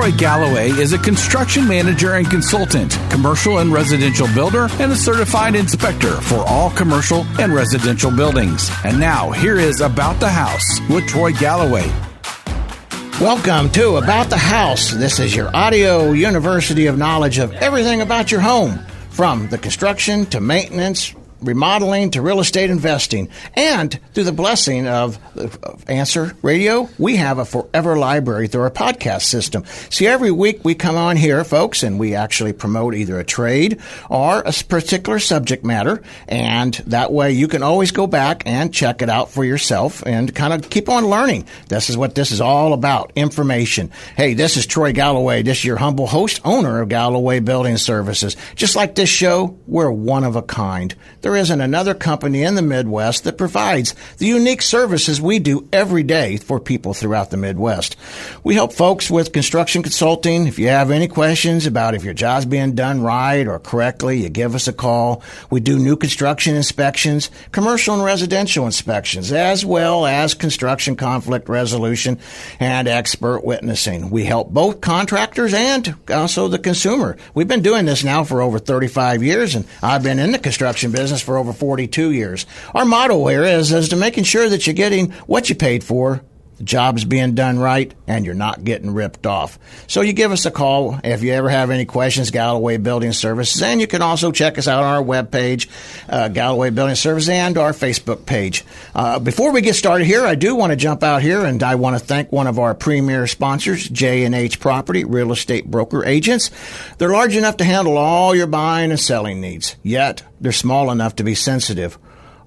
Troy Galloway is a construction manager and consultant, commercial and residential builder, and a certified inspector for all commercial and residential buildings. And now, here is About the House with Troy Galloway. Welcome to About the House. This is your audio university of knowledge of everything about your home, from the construction to maintenance, remodeling to real estate investing. And through the blessing of Answer Radio, we have a forever library through our podcast system. See, every week we come on here, folks, and we actually promote either a trade or a particular subject matter. And that way you can always go back and check it out for yourself and kind of keep on learning. This is what this is all about, information. Hey, this is Troy Galloway. This is your humble host, owner of Galloway Building Services. Just like this show, we're one of a kind. There isn't another company in the Midwest that provides the unique services we do every day for people throughout the Midwest. We help folks with construction consulting. If you have any questions about if your job's being done right or correctly, you give us a call. We do new construction inspections, commercial and residential inspections, as well as construction conflict resolution and expert witnessing. We help both contractors and also the consumer. We've been doing this now for over 35 years, and I've been in the construction business for over 42 years. Our motto here is to making sure that you're getting what you paid for, the job's being done right, and you're not getting ripped off. So you give us a call if you ever have any questions, Galloway Building Services, and you can also check us out on our webpage, Galloway Building Services, and our Facebook page. Before we get started here, I do want to jump out here, and I want to thank one of our premier sponsors, J&H Property, real estate broker agents. They're large enough to handle all your buying and selling needs, yet they're small enough to be sensitive.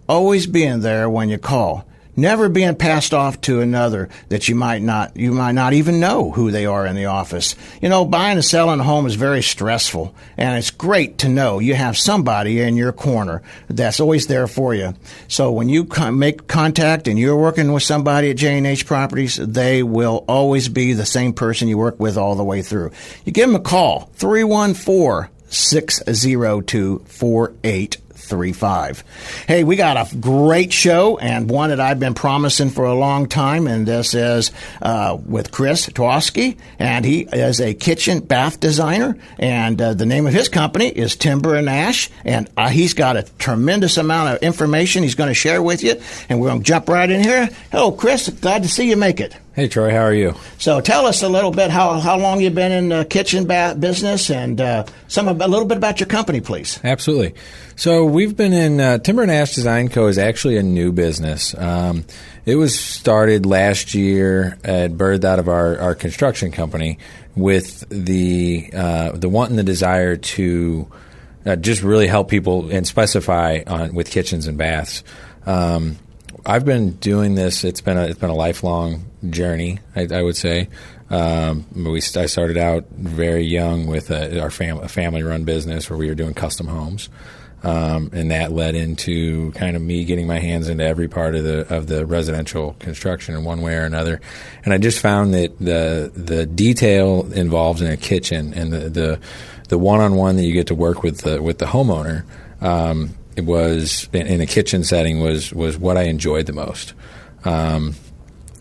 Always being there when you call. Never being passed off to another that you might not even know who they are in the office. You know, buying and selling a home is very stressful, and it's great to know you have somebody in your corner that's always there for you. So when you make contact and you're working with somebody at J&H Properties, they will always be the same person you work with all the way through. You give them a call, 314-602-4835. Hey, we got a great show, and one that I've been promising for a long time, and this is with Chris Twardowski, and he is a kitchen bath designer, and the name of his company is Timber and Ash, and he's got a tremendous amount of information he's going to share with you, and we're going to jump right in here. Hello, Chris. Glad to see you make it. Hey, Troy, how are you? So tell us a little bit how long you've been in the kitchen business, and a little bit about your company, please. Absolutely. So we've been in Timber and Ash Design Co. is actually a new business. It was started last year, birthed out of our construction company with the want and the desire to just really help people and specify with kitchens and baths. I've been doing this. It's been a lifelong journey, I would say. I started out very young with a family-run business where we were doing custom homes, and that led into kind of me getting my hands into every part of the residential construction in one way or another. And I just found that the detail involved in a kitchen and the one-on-one that you get to work with the homeowner. It was in a kitchen setting was what I enjoyed the most, and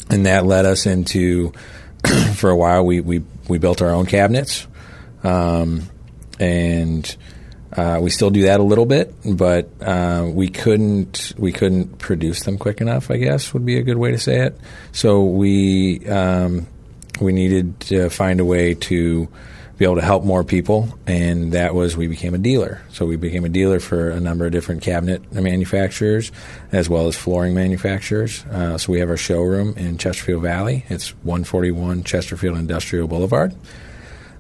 that led us into for a while we built our own cabinets, and we still do that a little bit, but we couldn't produce them quick enough, I guess would be a good way to say it. So we needed to find a way to be able to help more people, and that was we became a dealer. So we became a dealer for a number of different cabinet manufacturers as well as flooring manufacturers. So we have our showroom in Chesterfield Valley. It's 141 Chesterfield Industrial Boulevard.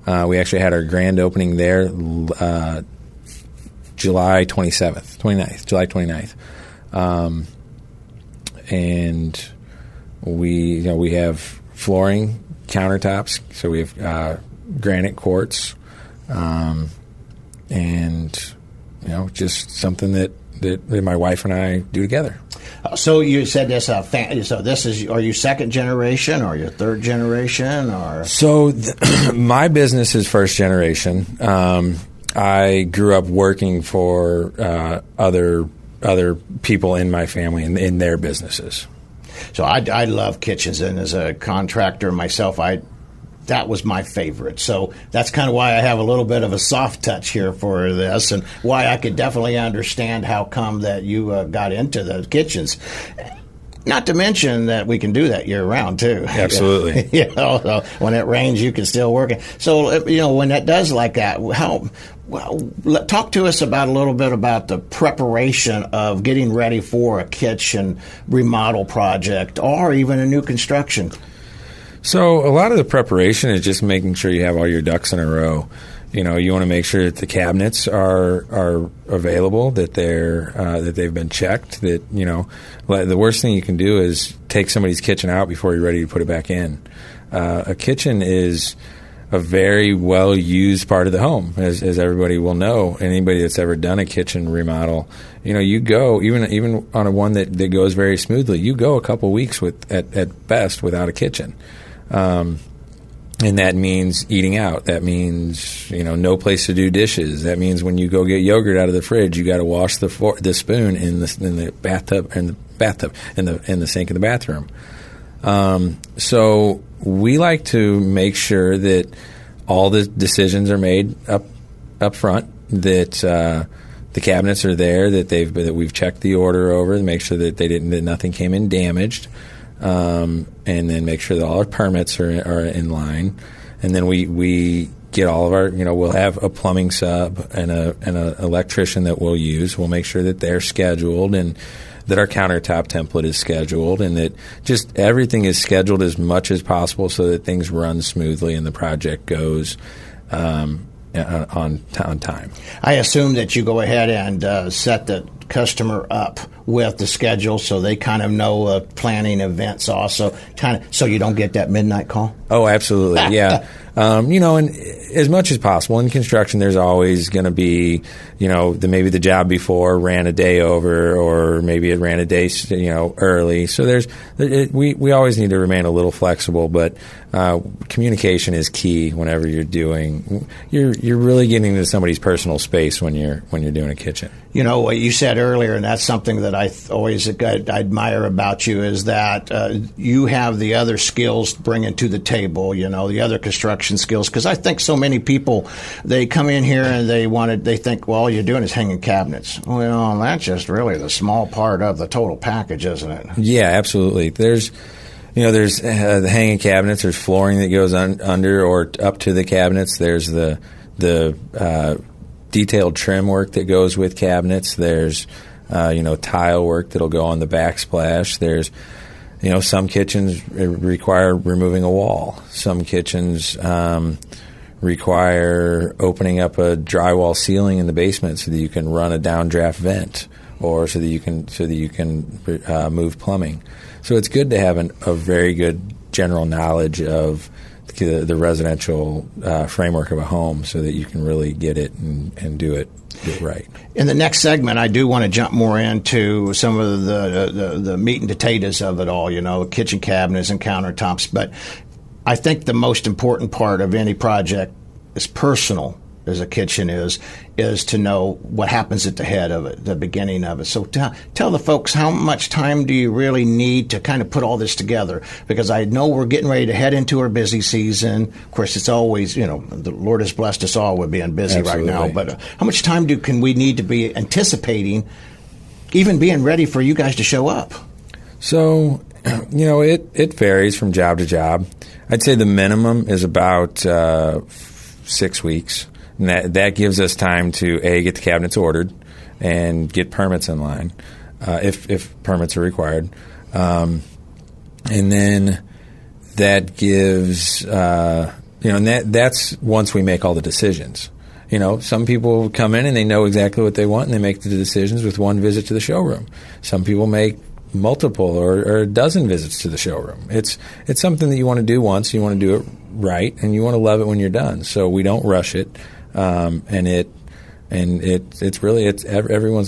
We actually had our grand opening there July 29th. And we have flooring, countertops, so we have granite quartz, and just something that my wife and I do together. So you said this. So this is. Are you second generation or your third generation or? So my business is first generation. I grew up working for other people in my family in their businesses. So I love kitchens, and as a contractor myself, that was my favorite. So that's kind of why I have a little bit of a soft touch here for this, and why I could definitely understand how come that you got into the kitchens. Not to mention that we can do that year round too. Absolutely. So when it rains, you can still work it. So when that does like that, talk to us about a little bit about the preparation of getting ready for a kitchen remodel project or even a new construction. So a lot of the preparation is just making sure you have all your ducks in a row. You want to make sure that the cabinets are available, that they've been checked. That the worst thing you can do is take somebody's kitchen out before you're ready to put it back in. A kitchen is a very well used part of the home, as everybody will know. Anybody that's ever done a kitchen remodel, you go even on a one that goes very smoothly. You go a couple weeks at best without a kitchen. And that means eating out. That means no place to do dishes. That means when you go get yogurt out of the fridge, you got to wash the spoon in the bathtub in the sink in the bathroom. So we like to make sure that all the decisions are made up front. That the cabinets are there. That we've checked the order over to make sure that that nothing came in damaged. And then make sure that all our permits are in line, and then we get all of our we'll have a plumbing sub and an electrician that we'll use. We'll make sure that they're scheduled and that our countertop template is scheduled, and that just everything is scheduled as much as possible so that things run smoothly and the project goes on time. I assume that you go ahead and set the customer up with the schedule so they kind of know planning events also, so you don't get that midnight call? Oh, absolutely, yeah. And as much as possible in construction, there's always going to be, maybe the job before ran a day over, or maybe it ran a day, early. So we always need to remain a little flexible, but communication is key whenever you're really getting into somebody's personal space when you're doing a kitchen. What you said earlier, and that's something that I always admire about you, is that you have the other skills bringing to the table, the other construction skills. Because I think so many people, they come in here and they think, well, all you're doing is hanging cabinets. Well, that's just really the small part of the total package, isn't it? Yeah, absolutely. There's the hanging cabinets. There's flooring that goes under or up to the cabinets. There's the detailed trim work that goes with cabinets. There's tile work that'll go on the backsplash. There's some kitchens require removing a wall. Some kitchens require opening up a drywall ceiling in the basement so that you can run a downdraft vent, or so that you can move plumbing. So it's good to have a very good general knowledge of the residential framework of a home, so that you can really get it and do it right. In the next segment, I do want to jump more into some of the meat and potatoes of it all, kitchen cabinets and countertops. But I think the most important part of any project, as personal as a kitchen is to know what happens at the head of it, the beginning of it. So tell the folks, how much time do you really need to kind of put all this together? Because I know we're getting ready to head into our busy season. Of course, it's always, the Lord has blessed us all with being busy Absolutely. right now. But how much time can we need to be anticipating, even being ready for you guys to show up? So, it varies from job to job. I'd say the minimum is about 6 weeks. And that gives us time to, get the cabinets ordered and get permits in line, if permits are required. And then that gives, and that's once we make all the decisions. Some people come in and they know exactly what they want, and they make the decisions with one visit to the showroom. Some people make multiple or a dozen visits to the showroom. It's something that you want to do once, you want to do it right, and you want to love it when you're done. So we don't rush it. Everyone's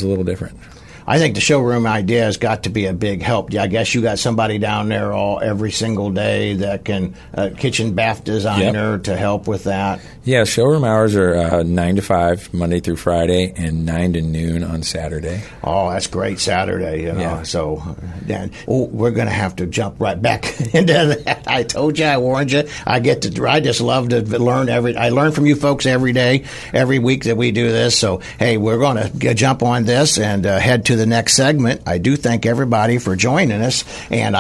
a little different. I think the showroom idea has got to be a big help. I guess you got somebody down there every single day that can kitchen bath designer to help with that. Yeah, showroom hours are 9 to 5 Monday through Friday and 9 to noon on Saturday. Oh, that's great Saturday, Yeah. So then we're going to have to jump right back into that. I told you, I warned you. I just love to learn I learn from you folks every day, every week that we do this. So, hey, we're going to jump on this and head to the next segment. I do thank everybody for joining us. And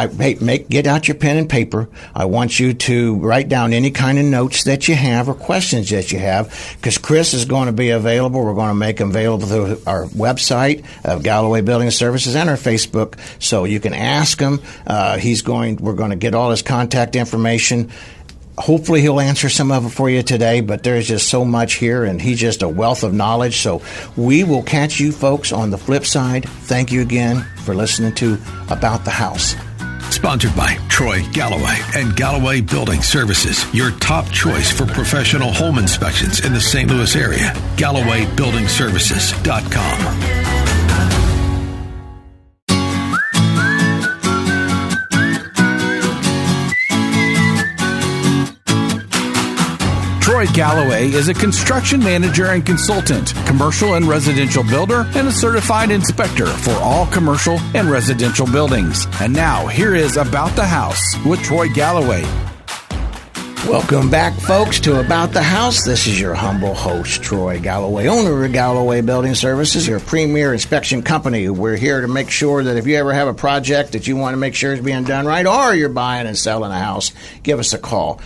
get out your pen and paper. I want you to write down any kind of notes that you have or questions that you have, because Chris is going to be available. We're going to make him available through our website of Galloway Building Services and our Facebook, so you can ask him. We're going to get all his contact information. Hopefully he'll answer some of it for you today, but there's just so much here, and he's just a wealth of knowledge. So we will catch you folks on the flip side. Thank you again for listening to About the House. Sponsored by Troy Galloway and Galloway Building Services, your top choice for professional home inspections in the St. Louis area. GallowayBuildingServices.com. Troy Galloway is a construction manager and consultant, commercial and residential builder, and a certified inspector for all commercial and residential buildings. And now, here is About the House with Troy Galloway. Welcome back, folks, to About the House. This is your humble host, Troy Galloway, owner of Galloway Building Services, your premier inspection company. We're here to make sure that if you ever have a project that you want to make sure is being done right, or you're buying and selling a house, give us a call.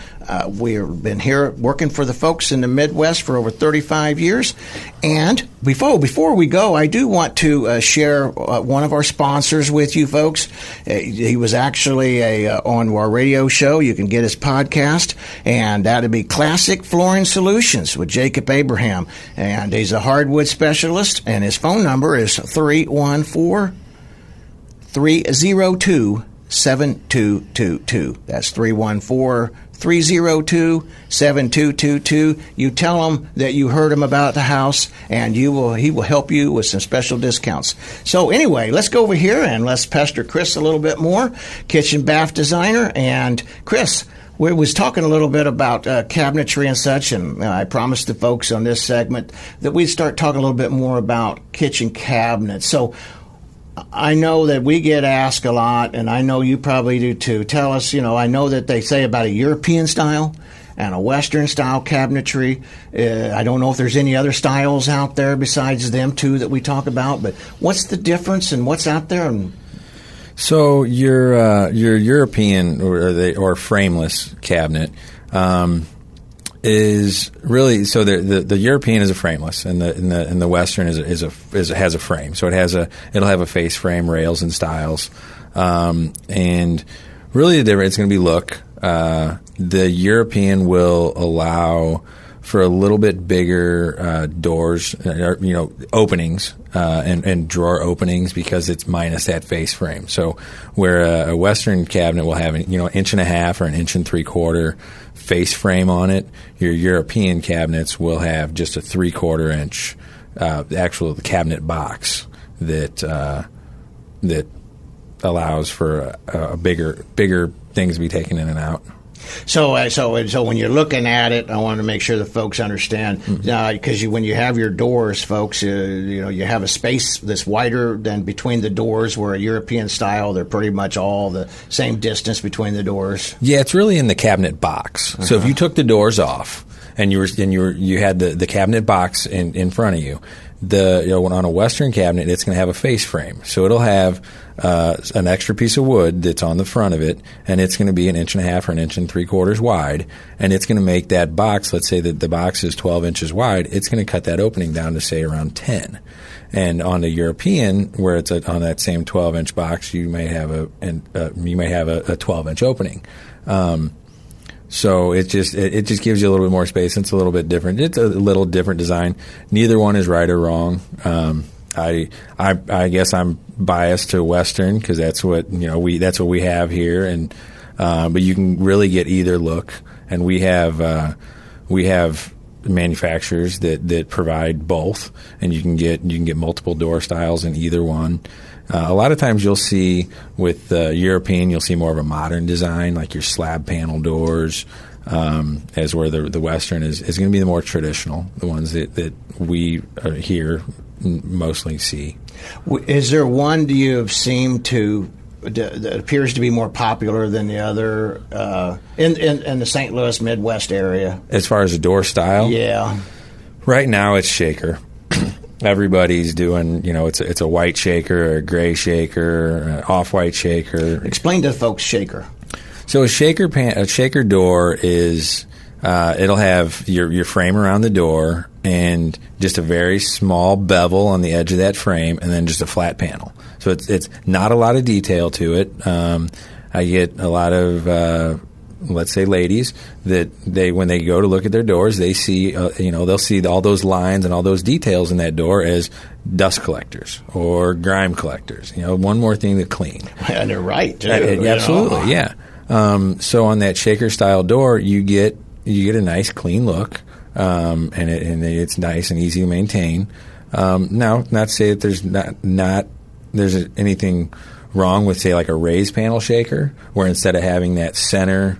We've been here working for the folks in the Midwest for over 35 years. And before we go, I do want to share one of our sponsors with you folks. He was actually on our radio show. You can get his podcast, and that would be Classic Flooring Solutions with Jacob Abraham. And he's a hardwood specialist, and his phone number is 314-302-7222. That's 314-302-7222. You tell him that you heard him about the house, and he will help you with some special discounts. So anyway, let's go over here and let's pester Chris a little bit more, kitchen bath designer. And Chris, we was talking a little bit about cabinetry and such, and I promised the folks on this segment that we'd start talking a little bit more about kitchen cabinets. So I know that we get asked a lot, and I know you probably do too. Tell us, I know that they say about a European style and a Western style cabinetry. I don't know if there's any other styles out there besides them two that we talk about, but what's the difference and what's out there? So your European or frameless cabinet is really, so the European is a frameless, and the Western has a frame. So it'll have a face frame, rails and stiles, and really it's going to be look. The European will allow for a little bit bigger doors, openings, and drawer openings, because it's minus that face frame. So where a Western cabinet will have an inch and a half or an inch and 3/4 face frame on it, your European cabinets will have just a 3/4 inch actual cabinet box that allows for a bigger things to be taken in and out. So when you're looking at it, I want to make sure the folks understand, because when you have your doors, folks, you have a space that's wider than between the doors, where a European style, they're pretty much all the same distance between the doors. Yeah, it's really in the cabinet box. So if you took the doors off and you had the cabinet box in front of you, on a Western cabinet, it's going to have a face frame. So it'll have an extra piece of wood that's on the front of it, and it's going to be an inch and a half or an inch and 3/4 wide, and it's going to make that box, let's say that the box is 12 inches wide, it's going to cut that opening down to, say, around 10. And on the European, where it's on that same 12-inch box, you may have a 12-inch opening. So it just gives you a little bit more space. It's a little bit different. It's a little different design. Neither one is right or wrong. I guess I'm biased to Western, because that's what we have here, and but you can really get either look. And we have manufacturers that provide both, and you can get multiple door styles in either one. A lot of times you'll see with European, you'll see more of a modern design, like your slab panel doors, as where the Western is going to be the more traditional, the ones that we here mostly see. Is there one do you have seen that appears to be more popular than the other in the St. Louis Midwest area? As far as the door style? Yeah. Right now it's shaker. Everybody's doing, it's a white shaker, or a gray shaker, an off-white shaker. Explain to the folks shaker. So a shaker door is it'll have your frame around the door and just a very small bevel on the edge of that frame, and then just a flat panel. So it's not a lot of detail to it. I get a lot of let's say ladies that when they go to look at their doors, they see they'll see all those lines and all those details in that door as dust collectors or grime collectors. One more thing to clean. And they're right too. Absolutely, yeah. So on that shaker style door, you get a nice clean look, and it's nice and easy to maintain. Now, not to say that there's anything wrong with, say, like a raised panel shaker, where instead of having that center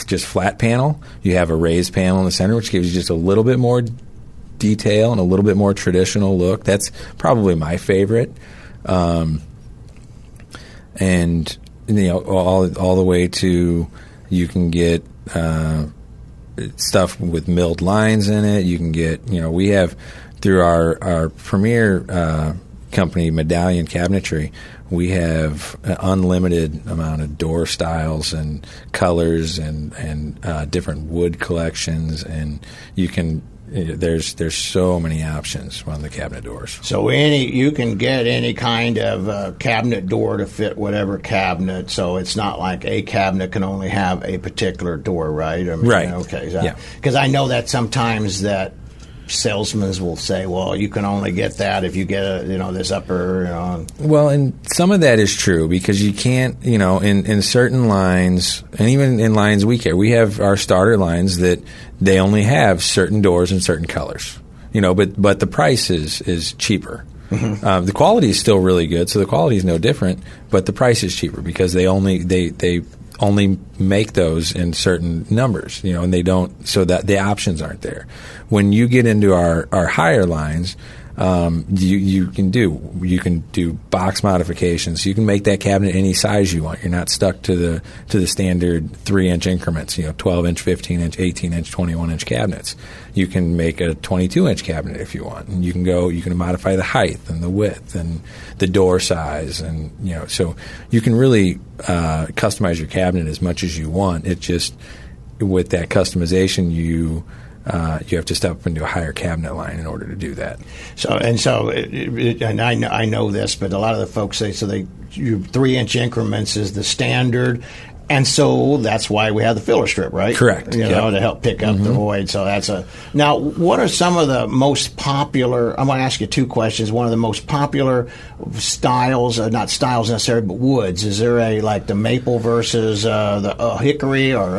just flat panel, you have a raised panel in the center, which gives you just a little bit more detail and a little bit more traditional look. That's probably my favorite. And all the way to, you can get stuff with milled lines in it. You can get, we have, through our premier company, Medallion Cabinetry, we have an unlimited amount of door styles and colors and different wood collections, and you can. There's so many options on the cabinet doors. So you can get any kind of cabinet door to fit whatever cabinet. So it's not like a cabinet can only have a particular door, right? Right. Okay. Yeah. Because I know that sometimes that salesmen will say, well, you can only get that if you get this upper. Well, and some of that is true, because you can't, in certain lines, and even in lines we carry, we have our starter lines that they only have certain doors in certain colors, but the price is cheaper. Mm-hmm. The quality is still really good, so the quality is no different, but the price is cheaper because they only make those in certain numbers, and they don't, so that the options aren't there. When you get into our higher lines, you can do box modifications. You can make that cabinet any size you want. You're not stuck to the standard 3-inch increments, 12-inch, 15-inch, 18-inch, 21-inch cabinets. You can make a 22-inch cabinet if you want, and you can modify the height and the width and the door size, and so you can really customize your cabinet as much as you want. It just, with that customization, you have to step up into a higher cabinet line in order to do that. And I know this, but a lot of the folks say 3-inch increments is the standard, and so that's why we have the filler strip, right? Correct. To help pick up the void. So now. What are some of the most popular? I want to ask you two questions. One of the most popular styles, not styles necessarily, but woods. Is there the maple versus the hickory, or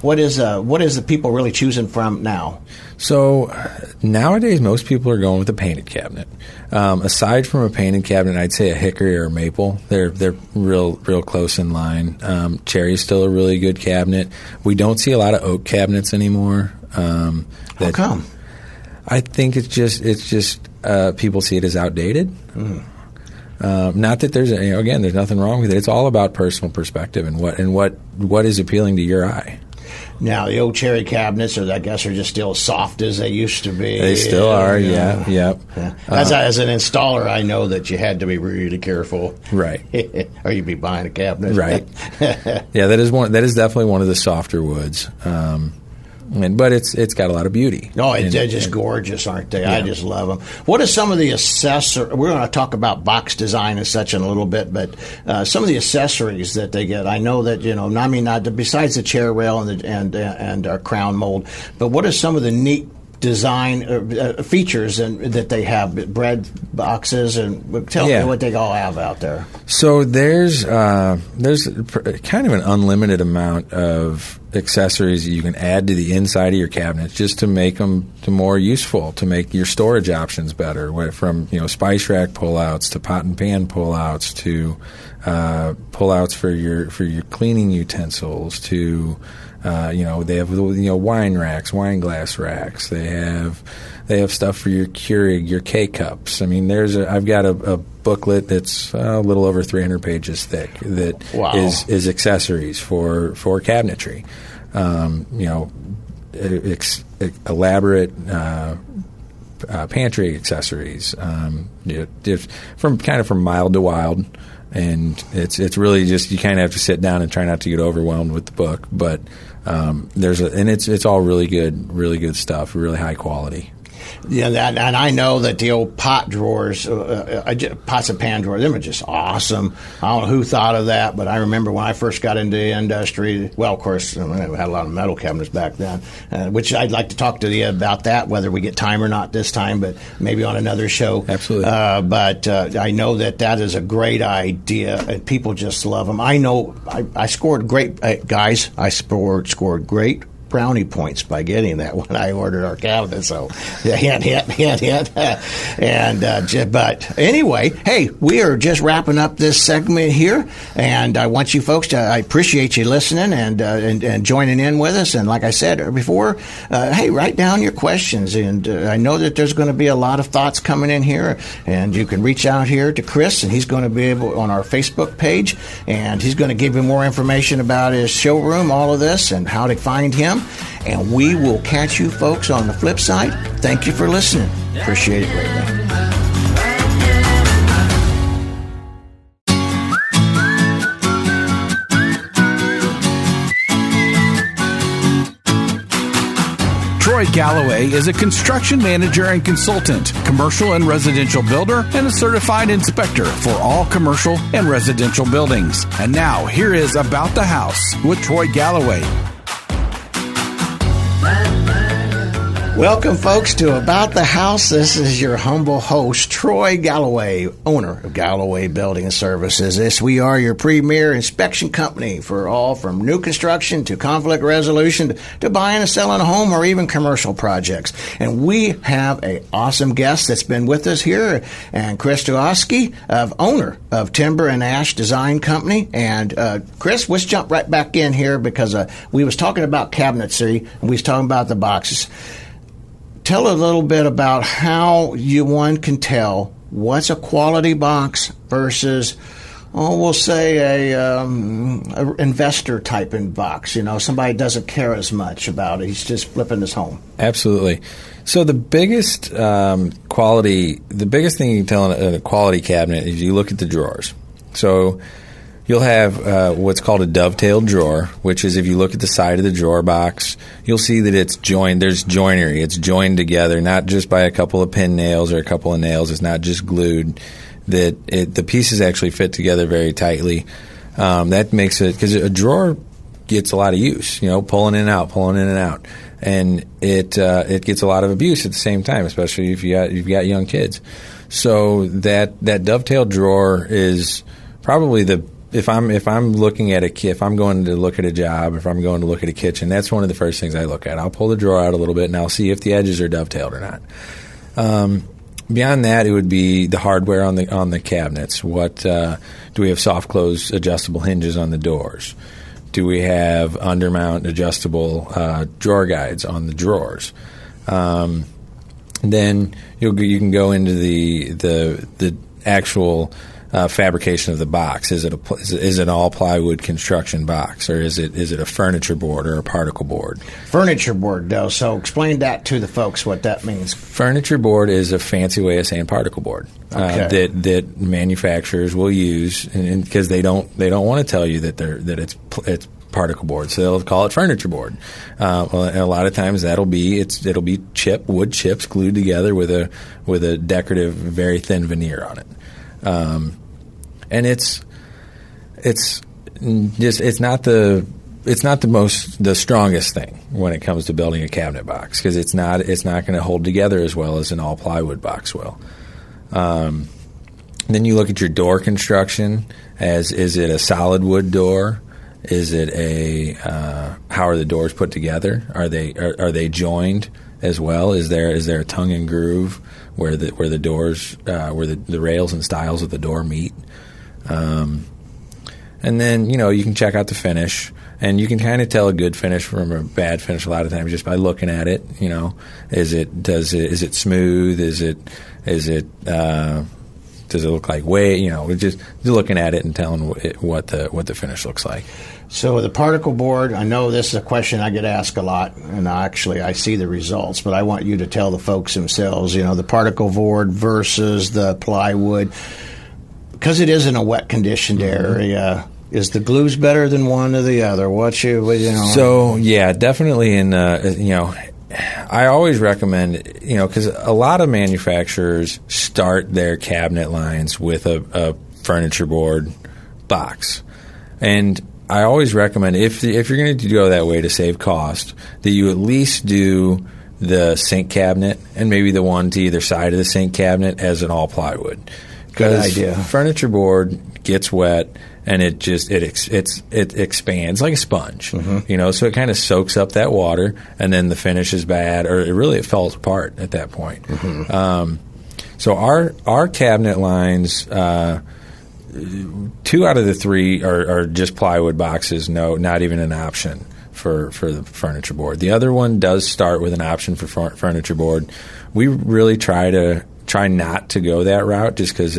what is the people really choosing from now? So nowadays, most people are going with a painted cabinet. Aside from a painted cabinet, I'd say a hickory or a maple. They're real close in line. Cherry is still a really good cabinet. We don't see a lot of oak cabinets anymore. How come? I think it's just people see it as outdated. Mm. Not that there's there's nothing wrong with it. It's all about personal perspective and what is appealing to your eye. Now, the old cherry cabinets, are just still as soft as they used to be. They still are, yeah. As an installer, I know that you had to be really careful. Right. Or you'd be buying a cabinet. Right. Yeah, that is definitely one of the softer woods. But it's got a lot of beauty. Oh, they're just gorgeous, aren't they? Yeah. I just love them. What are some of the we're going to talk about box design and such in a little bit, but some of the accessories that they get. I know that besides the chair rail and our crown mold, but what are some of the neat design features and that they have, bread boxes, and tell me what they all have out there. So there's kind of an unlimited amount of accessories that you can add to the inside of your cabinets just to make them more useful, to make your storage options better. From spice rack pullouts to pot and pan pullouts to pullouts for your cleaning utensils to they have wine racks, wine glass racks. They have stuff for your Keurig, your K-cups. I mean, I've got a booklet that's a little over 300 pages thick that is accessories for cabinetry. Elaborate pantry accessories, from mild to wild. And it's really just, you kind of have to sit down and try not to get overwhelmed with the book. But it's all really good stuff, really high quality. Yeah, and I know that the old pot drawers, pots and pan drawers, them are just awesome. I don't know who thought of that, but I remember when I first got into the industry, well, of course, we had a lot of metal cabinets back then, which I'd like to talk to you about that, whether we get time or not this time, but maybe on another show. Absolutely. But I know that is a great idea, and people just love them. I know I scored great, guys, I scored great brownie points by getting that when I ordered our cabinet. So, hint. But anyway, hey, we are just wrapping up this segment here, and I want you folks to, I appreciate you listening and joining in with us. And like I said before, hey, write down your questions. And I know that there's going to be a lot of thoughts coming in here, and you can reach out here to Chris, and he's going to be able on our Facebook page, and he's going to give you more information about his showroom, all of this, and how to find him. And we will catch you folks on the flip side. Thank you for listening. Appreciate it greatly. Troy Galloway is a construction manager and consultant, commercial and residential builder, and a certified inspector for all commercial and residential buildings. And now, here is About the House with Troy Galloway. Welcome, folks, to About the House. This is your humble host, Troy Galloway, owner of Galloway Building Services. We are your premier inspection company for all from new construction to conflict resolution to buying and selling a home or even commercial projects. And we have an awesome guest that's been with us here, and Chris Twardowski, owner of Timber and Ash Design Company. And Chris, let's jump right back in here because we was talking about cabinetry and we was talking about the boxes. Tell a little bit about how one can tell what's a quality box versus, we'll say a investor type in box. Somebody doesn't care as much about it. He's just flipping his home. Absolutely. So the biggest thing you can tell in a quality cabinet is you look at the drawers. So you'll have what's called a dovetailed drawer, which is if you look at the side of the drawer box, you'll see that it's joined. There's joinery. It's joined together, not just by a couple of pin nails or a couple of nails. It's not just glued. The pieces actually fit together very tightly. That makes it, because a drawer gets a lot of use, pulling in and out. And it gets a lot of abuse at the same time, especially if you've got young kids. So that dovetailed drawer is probably if I'm looking at if I'm going to look at a job, if I'm going to look at a kitchen, that's one of the first things I look at. I'll pull the drawer out a little bit and I'll see if the edges are dovetailed or not. Beyond that, it would be the hardware on the cabinets. What do we have? Soft close adjustable hinges on the doors? Do we have undermount adjustable drawer guides on the drawers? Then you can go into the actual fabrication of the box. Is it an all plywood construction box, or is it a furniture board or a particle board? Furniture board, though. So explain that to the folks what that means. Furniture board is a fancy way of saying particle board. Okay. That manufacturers will use, and because they don't want to tell you that it's particle board, so they'll call it furniture board. And a lot of times it'll be wood chips glued together with a decorative, very thin veneer on it. And it's not the the strongest thing when it comes to building a cabinet box, because it's not going to hold together as well as an all plywood box will. Then you look at your door construction. Is it a solid wood door? Is it how are the doors put together? Are they joined as well? Is there a tongue and groove where the doors where the rails and stiles of the door meet? And then you can check out the finish, and you can kind of tell a good finish from a bad finish a lot of times just by looking at it. Is it smooth? Does it look like just looking at it and telling what the finish looks like. So the particle board, I know this is a question I get asked a lot, and actually I see the results, but I want you to tell the folks themselves, the particle board versus the plywood, because it is in a wet conditioned area. Is the glues better than one or the other? So yeah, definitely. I always recommend, because a lot of manufacturers start their cabinet lines with a furniture board box, and I always recommend if you're going to go that way to save cost, that you at least do the sink cabinet and maybe the one to either side of the sink cabinet as an all plywood. Good idea. Furniture board gets wet and it expands like a sponge, so it kind of soaks up that water, and then the finish is bad, or it falls apart at that point. So our cabinet lines, 2 out of the 3 are just plywood boxes. No, not even an option for the furniture board. The other one does start with an option for furniture board. We really try not to go that route, just because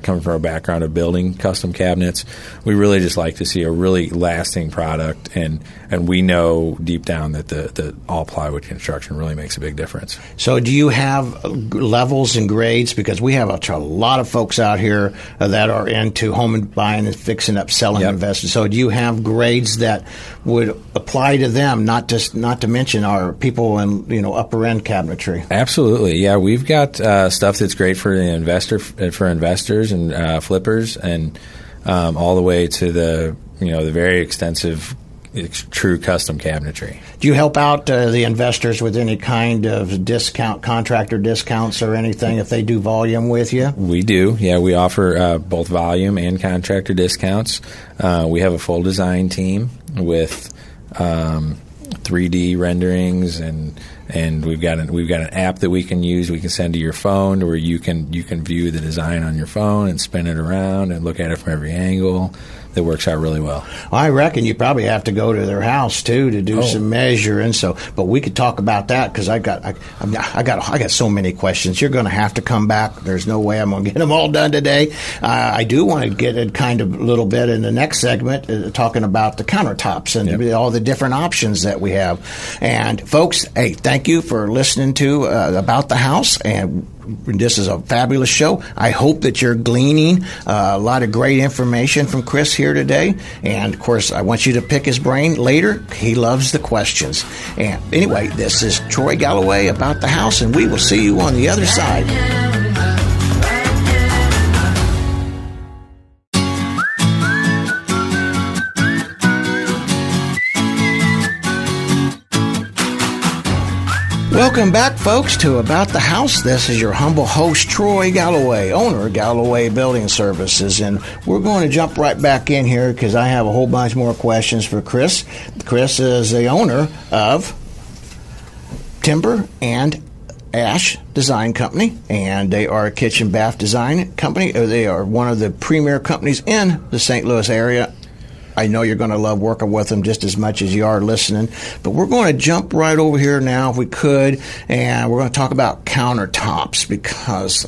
coming from a background of building custom cabinets, we really just like to see a really lasting product, and we know deep down that the all plywood construction really makes a big difference. So do you have levels and grades? Because we have a lot of folks out here that are into home and buying and fixing up, selling, investors. So do you have grades that would apply to them, not to mention our people in upper end cabinetry? Absolutely, yeah. We've got stuff that's great for investors and flippers, and all the way to the very extensive true custom cabinetry. Do you help out the investors with any kind of discount, contractor discounts or anything if they do volume with you? We do, yeah. We offer both volume and contractor discounts. We have a full design team with 3D renderings, and we've got an app that we can use. We can send to your phone, where you can view the design on your phone and spin it around and look at it from every angle. That works out really well. I reckon you probably have to go to their house too to do some measuring. But we could talk about that, because I got so many questions. You're going to have to come back. There's no way I'm going to get them all done today. I do want to get it kind of a little bit in the next segment, talking about the countertops and all the different options that we have. And folks, hey, thank you for listening to About the House, and this is a fabulous show. I hope that you're gleaning a lot of great information from Chris here today. And, of course, I want you to pick his brain later. He loves the questions. And anyway, this is Troy Galloway About the House, and we will see you on the other side. Welcome back, folks, to About the House. This is your humble host, Troy Galloway, owner of Galloway Building Services. And we're going to jump right back in here, because I have a whole bunch more questions for Chris. Chris is the owner of Timber and Ash Design Company, and they are a kitchen bath design company. They are one of the premier companies in the St. Louis area. I know you're going to love working with them just as much as you are listening. But we're going to jump right over here now, if we could, and we're going to talk about countertops, because,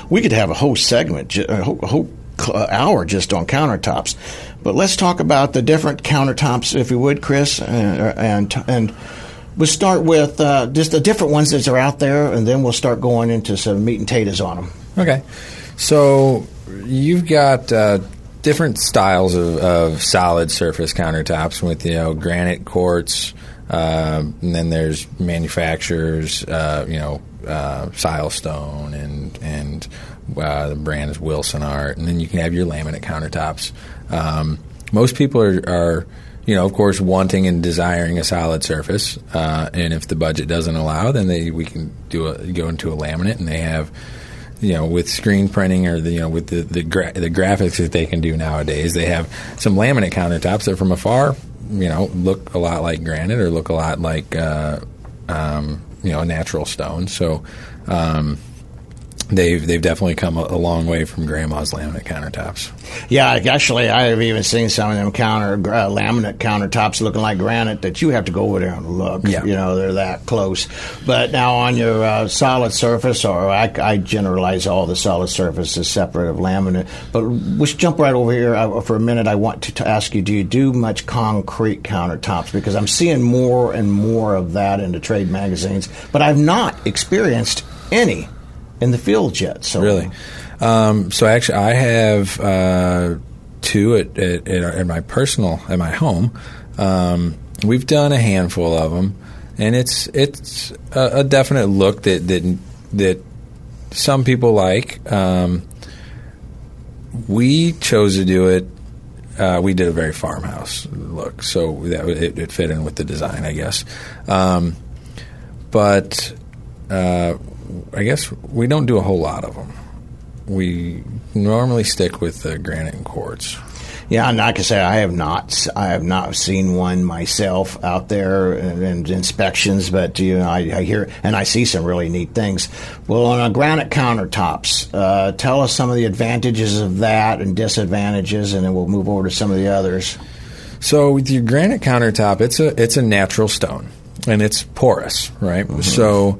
we could have a whole segment, a whole hour just on countertops. But let's talk about the different countertops, if you would, Chris, and we'll start with just the different ones that are out there, and then we'll start going into some meat and potatoes on them. Okay. So you've got different styles of solid surface countertops with granite, quartz, and then there's manufacturers, Silestone, and the brand is Wilson Art, and then you can have your laminate countertops. Most people are of course, wanting and desiring a solid surface, and if the budget doesn't allow, then we can go into a laminate, and they have, with screen printing or with the graphics that they can do nowadays, they have some laminate countertops that from afar, look a lot like granite or look a lot like a natural stone. So. They've definitely come a long way from Grandma's laminate countertops. Yeah, actually, I have even seen some of them laminate countertops looking like granite that you have to go over there and look. Yeah. They're that close. But now on your solid surface, or I generalize all the solid surface as separate of laminate. But let's jump right over here for a minute. I want to ask you, do you do much concrete countertops? Because I'm seeing more and more of that in the trade magazines, but I've not experienced any in the field yet. So really, so actually, I have two at my home. We've done a handful of them, and it's a definite look that some people like. We chose to do it. We did a very farmhouse look, so that it fit in with the design, I guess. But I guess we don't do a whole lot of them. We normally stick with the granite and quartz. Yeah, and like I say, I have not seen one myself out there in inspections, but I hear and I see some really neat things. Well, on granite countertops, tell us some of the advantages of that and disadvantages, and then we'll move over to some of the others. So with your granite countertop, it's a natural stone, and it's porous, right? Mm-hmm. So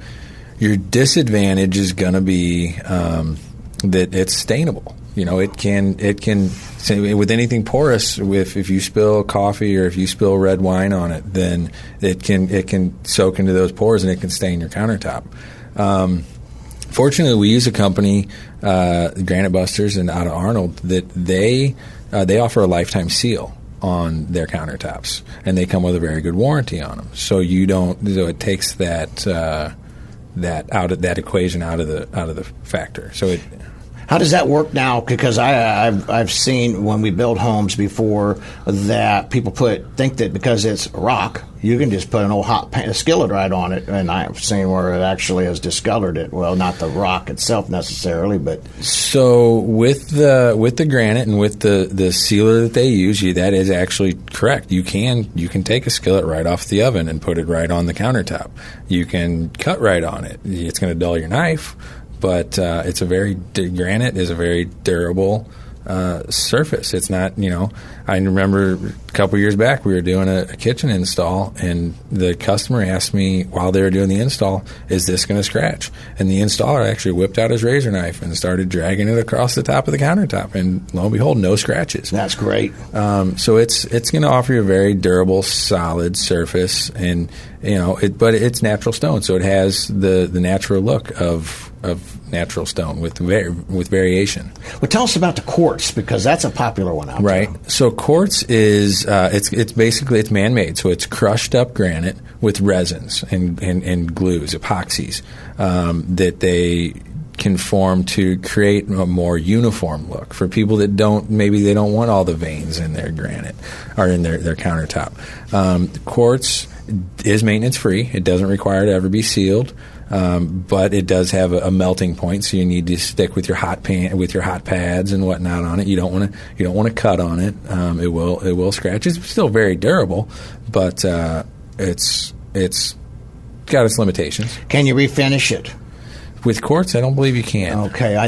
your disadvantage is going to be that it's stainable. It can with anything porous. If you spill coffee or if you spill red wine on it, then it can soak into those pores and it can stain your countertop. Fortunately, we use a company, Granite Busters, and out of Arnold, that they offer a lifetime seal on their countertops, and they come with a very good warranty on them. So it takes that equation out of the factor. So how does that work now? Because I've seen when we build homes before that people think that because it's rock, you can just put an old hot skillet right on it, and I've seen where it actually has discolored it. Well, not the rock itself necessarily, but so with the granite and with the sealer that they use, that is actually correct. You can take a skillet right off the oven and put it right on the countertop. You can cut right on it. It's going to dull your knife. But granite is a very durable surface. It's not, I remember a couple years back we were doing a kitchen install, and the customer asked me while they were doing the install, is this going to scratch? And the installer actually whipped out his razor knife and started dragging it across the top of the countertop, and lo and behold, no scratches. That's great. So it's going to offer you a very durable, solid surface, and but it's natural stone, so it has the natural look of natural stone with variation. Well, tell us about the quartz, because that's a popular one out there. Right. So quartz is it's basically man-made. So it's crushed up granite with resins and glues, epoxies that they can form to create a more uniform look for people that don't want all the veins in their granite or in their countertop. Quartz is maintenance free. It doesn't require to ever be sealed. But it does have a melting point, so you need to stick with your hot pads and whatnot on it. You don't want to cut on it. It will scratch. It's still very durable, but it's got its limitations. Can you refinish it? With quartz, I don't believe you can. Okay, I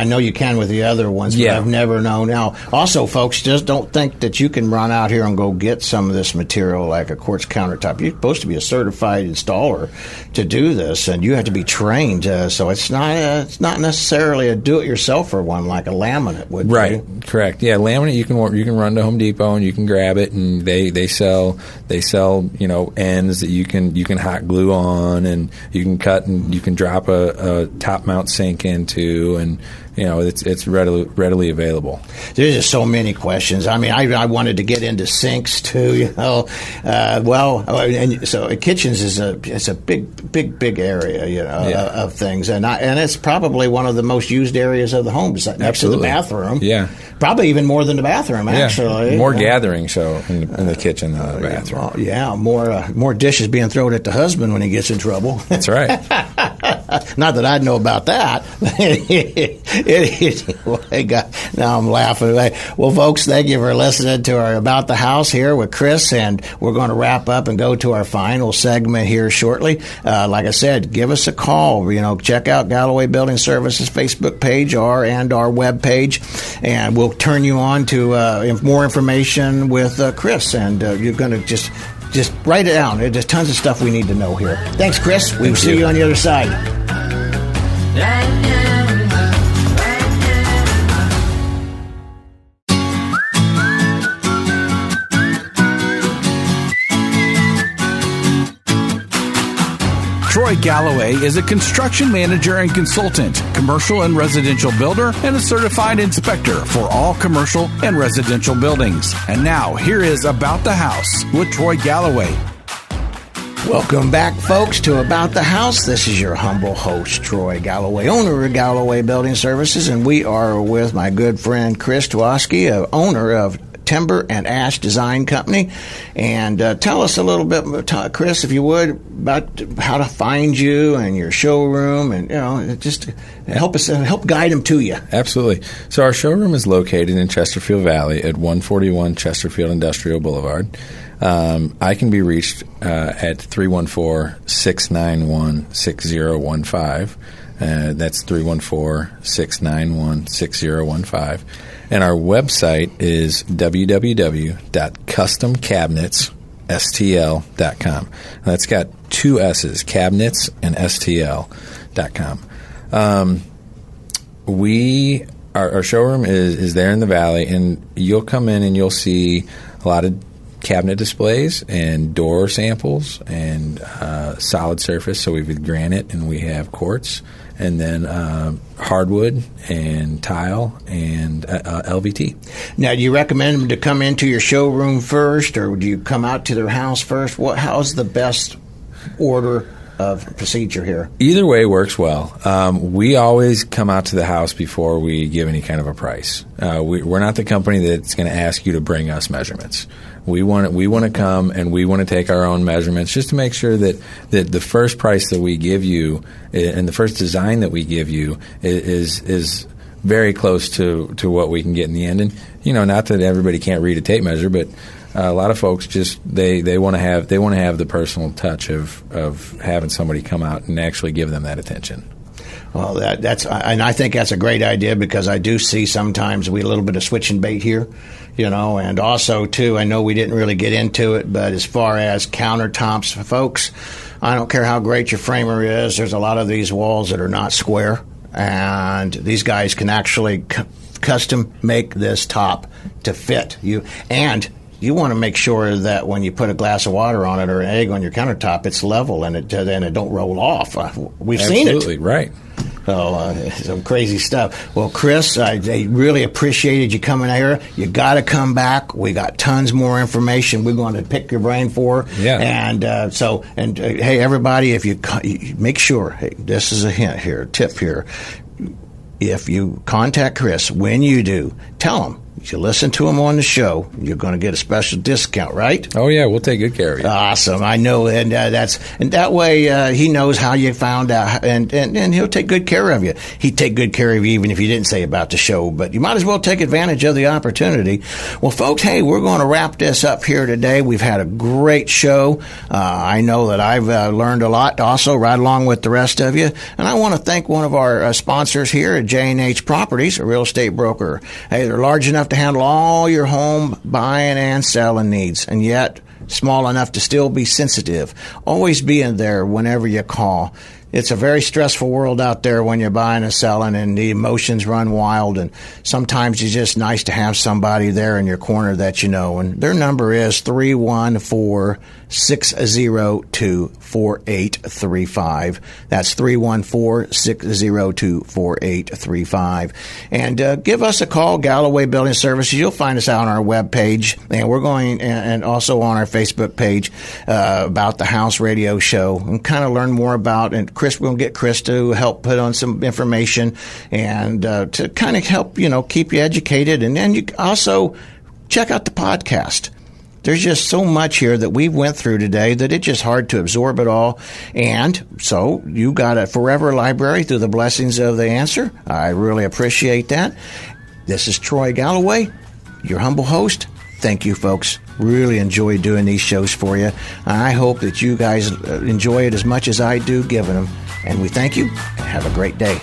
know you can with the other ones, but I've never known. Now, also, folks, just don't think that you can run out here and go get some of this material like a quartz countertop. You're supposed to be a certified installer to do this, and you have to be trained. So it's not necessarily a do-it-yourselfer one like a laminate would be. Right, correct. Yeah, laminate you can run to Home Depot and you can grab it, and they sell ends that you can hot glue on, and you can cut and you can drop a top mount sink into, and it's readily available. There's just so many questions. I mean, I wanted to get into sinks too. And so kitchens is a big area, of things, and it's probably one of the most used areas of the home, next to the bathroom. Yeah. Probably even more than the bathroom, actually. More gathering so in the kitchen than the bathroom. More dishes being thrown at the husband when he gets in trouble. That's right. Not that I'd know about that. Now I'm laughing. Well, folks, thank you for listening to our About the House here with Chris, and we're going to wrap up and go to our final segment here shortly. Like I said, give us a call. Check out Galloway Building Services Facebook page and our web page, and we'll turn you on to more information with Chris, and you're going to just write it down. There's tons of stuff we need to know here. Thanks, Chris. We'll see you on the other side. Troy Galloway is a construction manager and consultant, commercial and residential builder, and a certified inspector for all commercial and residential buildings. And now, here is About the House with Troy Galloway. Welcome back, folks, to About the House. This is your humble host, Troy Galloway, owner of Galloway Building Services, and we are with my good friend Chris Twardowski, owner of Timber and Ash Design Company. And tell us a little bit, Chris, if you would, about how to find you and your showroom, and just help guide them to you. Absolutely. So our showroom is located in Chesterfield Valley at 141 Chesterfield Industrial Boulevard. I can be reached at 314-691-6015. That's 314-691-6015. And our website is www.customcabinetsstl.com. That's got two S's, cabinets and stl.com. Our showroom is there in the valley, and you'll come in and you'll see a lot of cabinet displays and door samples and solid surface. So we've granite and we have quartz, and then hardwood and tile and LVT. Now, do you recommend them to come into your showroom first, or do you come out to their house first? How's the best order of procedure here? Either way works well. We always come out to the house before we give any kind of a price. We're not the company that's going to ask you to bring us measurements. We want to come and we want to take our own measurements just to make sure that the first price that we give you and the first design that we give you is very close to what we can get in the end. And not that everybody can't read a tape measure, but a lot of folks just they want to have the personal touch of having somebody come out and actually give them that attention. Well, that's and I think that's a great idea, because I do see sometimes a little bit of switching bait here, and also too, I know we didn't really get into it, but as far as countertops, folks, I don't care how great your framer is. There's a lot of these walls that are not square, and these guys can actually custom make this top to fit you. And you want to make sure that when you put a glass of water on it or an egg on your countertop, it's level and it don't roll off. We've seen it. Absolutely, right. So, some crazy stuff. Well, Chris, I really appreciated you coming here. You got to come back. We got tons more information we're going to pick your brain for. Yeah. And hey, everybody, if you make sure, hey, this is a hint here, a tip here. If you contact Chris, when you do, tell him if you listen to him on the show, you're going to get a special discount, right? Oh yeah, we'll take good care of you. Awesome, I know, and that way he knows how you found out, and he'll take good care of you. He'd take good care of you even if you didn't say about the show, but you might as well take advantage of the opportunity. Well, folks, hey, we're going to wrap this up here today. We've had a great show. I know that I've learned a lot, also right along with the rest of you, and I want to thank one of our sponsors here at J&H Properties, a real estate broker. Hey, they're large enough to handle all your home buying and selling needs, and yet small enough to still be sensitive. Always being there whenever you call. It's a very stressful world out there when you're buying and selling, and the emotions run wild, and sometimes it's just nice to have somebody there in your corner that you know. And their number is 314-602-4835. That's 314-602-4835. And give us a call, Galloway Building Services. You'll find us out on our webpage, and we're going, and also on our Facebook page, about the House Radio Show, and kind of learn more about and Chris, we'll get Chris to help put on some information and to kind of help, keep you educated. And then you also check out the podcast. There's just so much here that we went through today that it's just hard to absorb it all. And so you got a forever library through the blessings of the answer. I really appreciate that. This is Troy Galloway, your humble host. Thank you, folks. Really enjoy doing these shows for you. I hope that you guys enjoy it as much as I do giving them. And we thank you and have a great day.